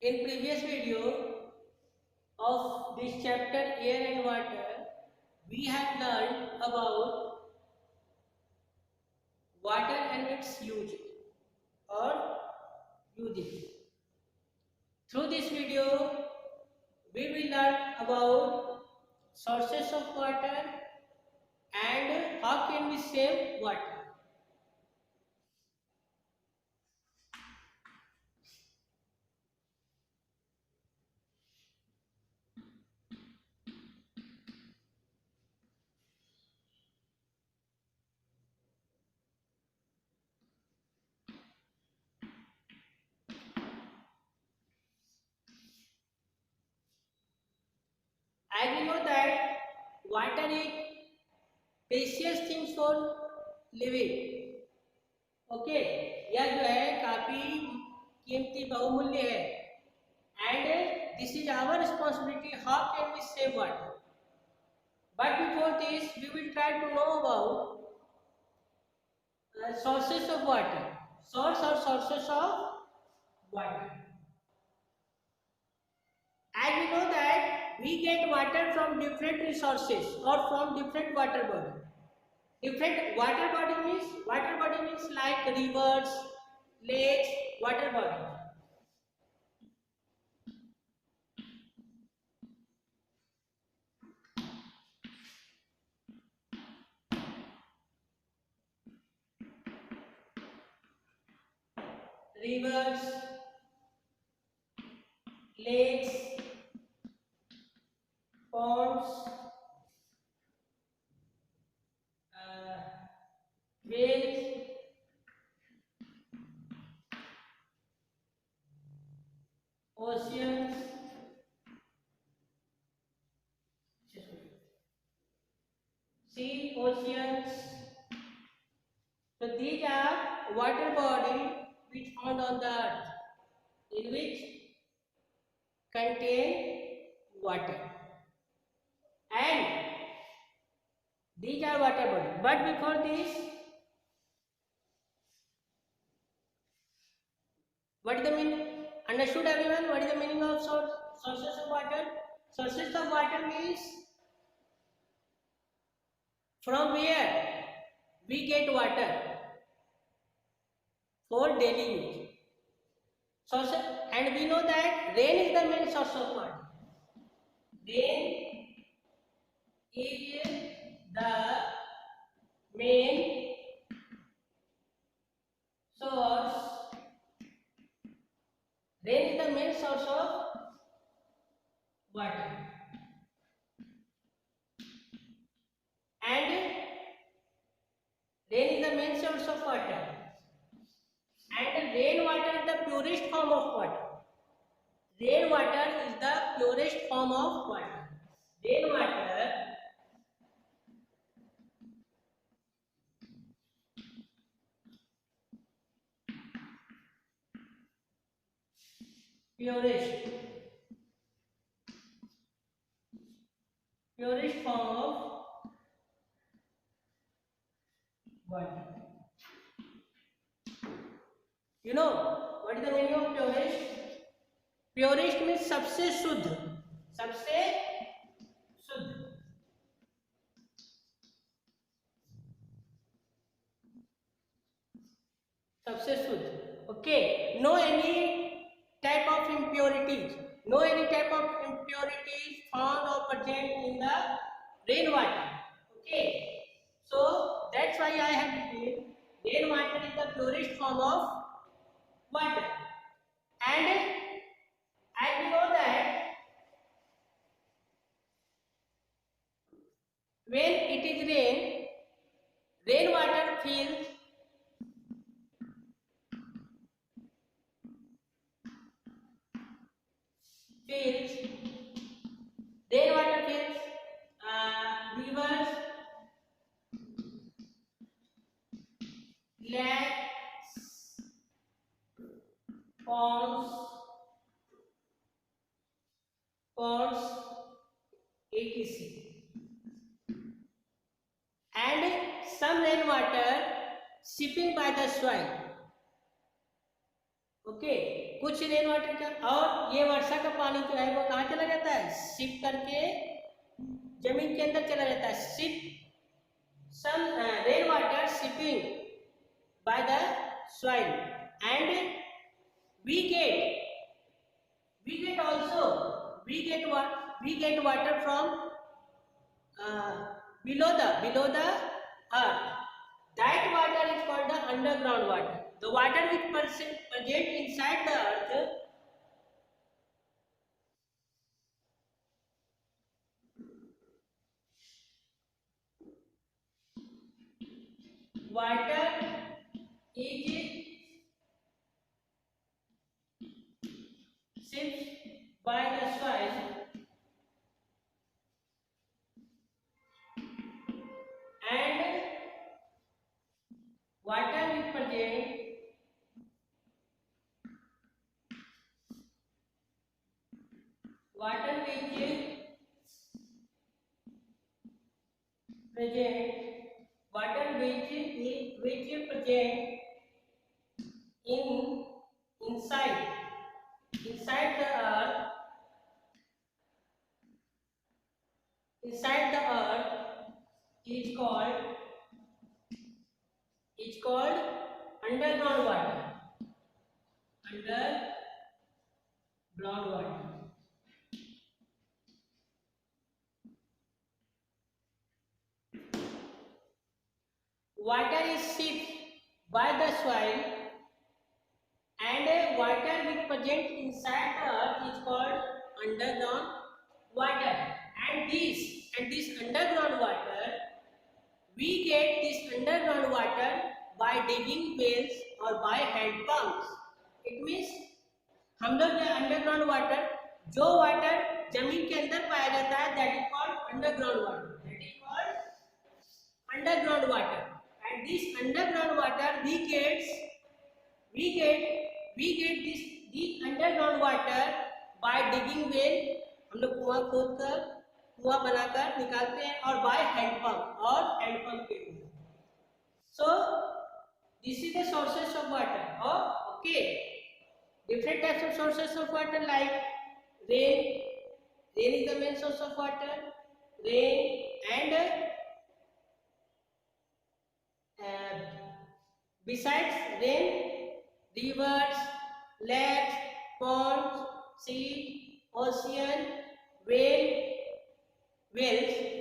In previous video of this chapter air and water, we have learned about water and its use or uses. Through this video, we will learn about sources of water and how can we save water. As we know that water is precious things for living. Okay, यह जो है काफी कीमती बहुमूल्य है and this is our responsibility how can we save water. But before this we will try to know about sources of water, source or sources of water. As we know that we get water from different resources or from different water body. Different water body means like rivers, lakes, water body. Rivers, lakes, ponds, wells, oceans, sea, oceans. So these are water body which found on the earth, in which contain water, and these are water body. But before this, what is the meaning? Understood everyone? What is the meaning of sources of water? Sources of water means from where we get water for daily use. Sources, and we know that rain is the main source of water. Rain is the main source. Rain is the main source of water, and rain is the main source of water, and rainwater is the purest form of water. Rainwater is the purest form of water. Rainwater purest form of water. You know what is the meaning of purest? Purest means सबसे शुद्ध, सबसे शुद्ध. सबसे शुद्ध. Okay, no any type of impurities, no any type of impurities found or present in the rainwater. Okay, so that's why I have written rainwater is the purest form of water. And as we know that when it is rainwater fills rainwater fills rivers, lakes, ponds, etc. And some rainwater seeping by the soil. Okay, कुछ rain water का, और ये वर्षा का पानी जो है वो कहाँ चला जाता है, शिप करके जमीन के अंदर चला जाता है। Ship some rainwater shipping by the soil, and we get also we get water from below the earth. That water is called the underground water. The water which present inside the earth, water is shipped by the soil and water which present which present in inside the earth, is called underground water. Underground water. Water is shipped by the soil, and water which present inside the earth is called underground water. And this underground water, we get this underground water by digging wells or by hand pumps. It means हम लोग underground water, जो water जमीन के अंदर पाया जाता है, that is called underground water. Underground water. And this underground water we get this underground water by digging well. हम लोग कुआं खोद कर, कुआं बनाकर निकालते हैं, और by hand pump के द्वारा. So this is the sources of water. Okay, different types of sources of water like rain. Rain is the main source of water. Rain and besides rain, rivers, lakes, ponds, sea, ocean, wells,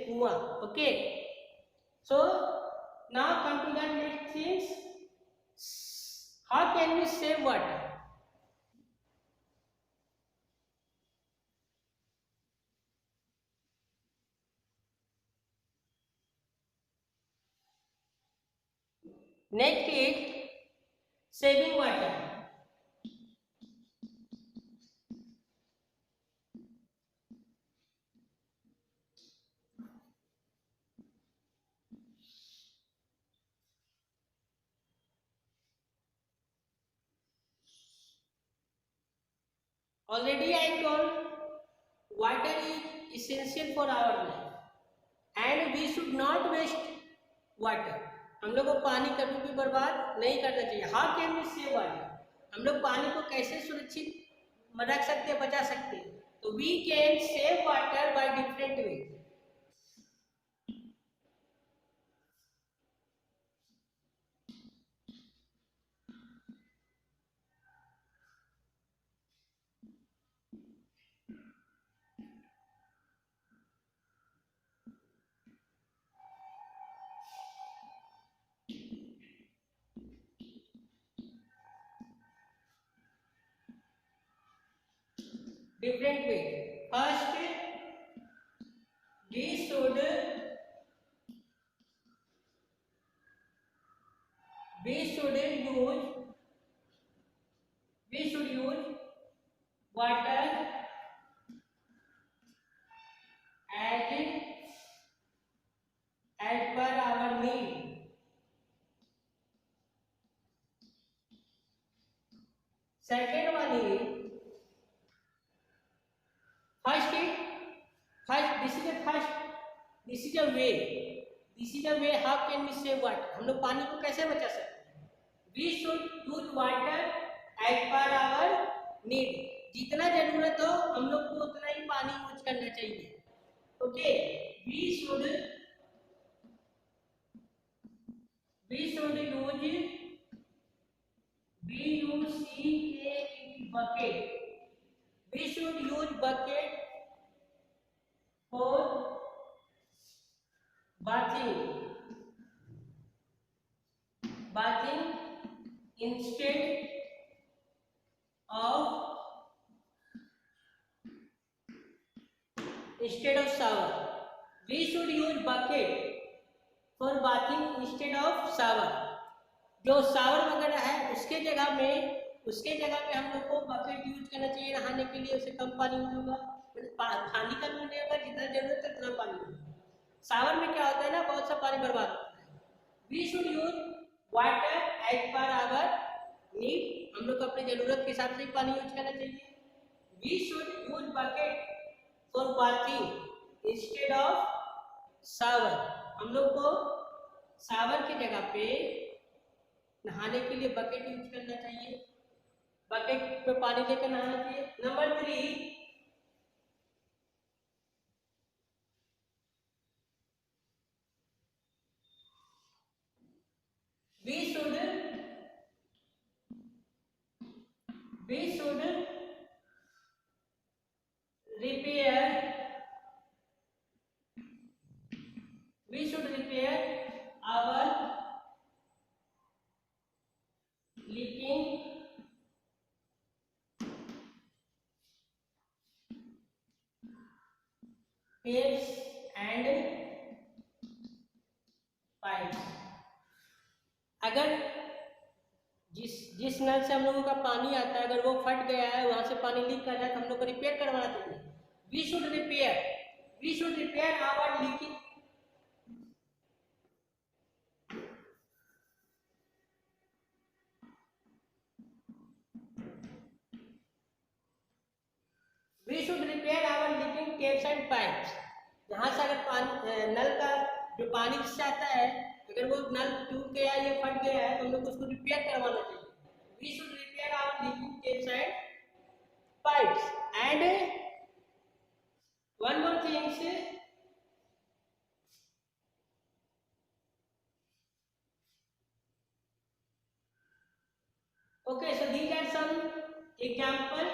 kuwa. Okay. So now come to the next things. How can we save water? Next is saving water. Already I told water is essential for our life, and we should not waste water. हम लोग को पानी कभी भी बर्बाद नहीं करना चाहिए. How can we save water? हम लोग पानी को कैसे सुरक्षित रख सकते हैं, बचा सकते हैं? तो we can save water by different way. Different way. First, we should use water as per our need. Second one is this is a way how can we save water. हम लोग पानी को कैसे बचा सकते हैं? We should use water as per our need, जितना जरूरत हो हम लोग को उतना ही पानी यूज करना चाहिए। Okay, we should use bucket, we should use bucket for bathing instead of shower. We should use bucket for bathing instead of shower. जो शावर वगैरह है उसके जगह में हम लोग को बकेट यूज करना चाहिए नहाने के लिए। उससे कम पानी यूज होगा, पानी का यूज नहीं होगा, जितना जरूरत है उतना पानी होगा। शावर में क्या होता है ना, बहुत सा पानी बर्बाद होता है। We should use water as per our need, हम लोग को अपनी जरूरत के हिसाब से ही पानी यूज करना चाहिए। We should use bucket for bathing instead of shower, हम लोग को शावर की जगह पे नहाने के लिए बकेट यूज करना चाहिए, बकेट पे पानी लेकर नहाना चाहिए। Number 3, we should repair our leaking taps and pipes। अगर जिस नल से हम लोगों का पानी आता है अगर वो फट गया है, वहां से पानी लीक कर रहा है, तो हम लोग को रिपेयर करवाना चाहिए। We should repair our leaking taps and pipes. जहाँ से अगर पानी नल का जो पानी जिससे आता है, अगर वो नल टूट गया या फट गया है तो हम लोग उसको रिपेयर करवाना चाहिए। We should repair our leaking taps and pipes. And one more things, okay, so these are some example.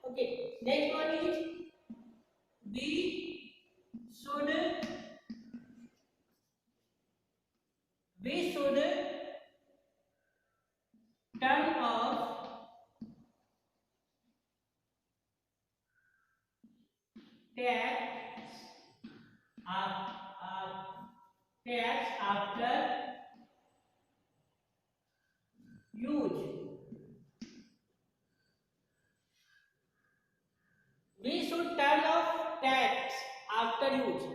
Okay, next one is we should turn off taps after use। We should turn off taps after use।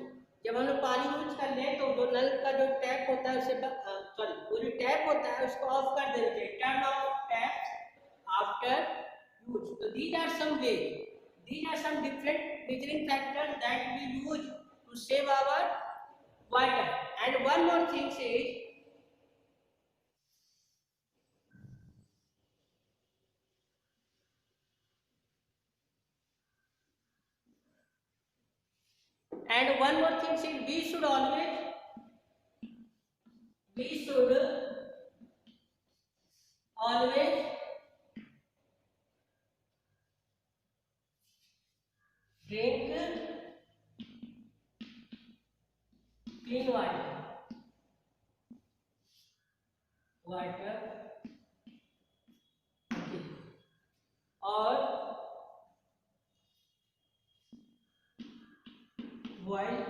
जब हम लोग पानी use कर लें तो जो नल का जो टैप होता है उसे वो जो टैप होता है उसको ऑफ कर देना चाहिए। Turn off taps after use. तो these are some ways, these are some different measuring factors that we use to save our water। And one more thing is we should always drink clean water। और boil water।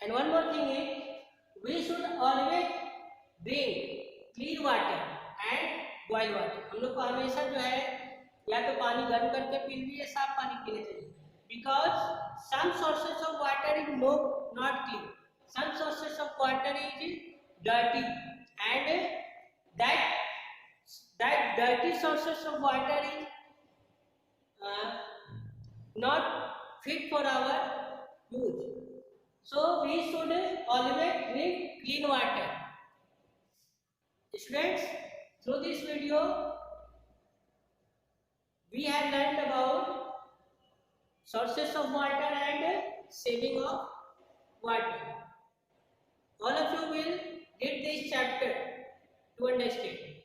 And one more thing is we should always drink clean water and boil water। हम लोग को हमेशा जो है या तो पानी गर्म करके पीना चाहिए, साफ पानी पीना चाहिए। Because some sources of water is not clean, some sources of water is dirty, and that dirty sources of water is not fit for our use। So we should always drink clean water। Students, through this video, we have learned about sources of water and saving of water. All of you will read this chapter to understand.